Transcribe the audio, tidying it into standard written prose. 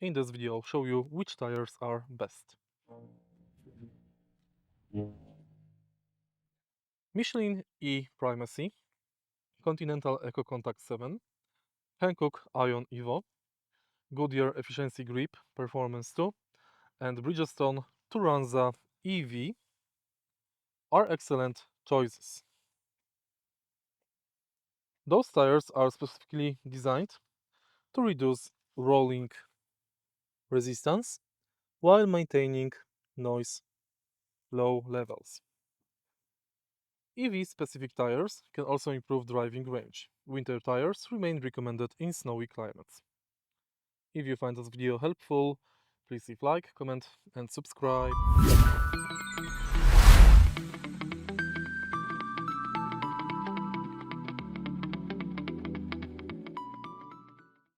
In this video I'll show you which tires are best. Michelin E Primacy, Continental EcoContact 7, Hankook Ion Evo, Goodyear Efficiency Grip Performance 2, and Bridgestone Turanza EV are excellent choices. Those tires are specifically designed to reduce rolling resistance while maintaining noise low levels. EV-specific tires can also improve driving range. Winter tires remain recommended in snowy climates. If you find this video helpful, please leave like, comment and subscribe.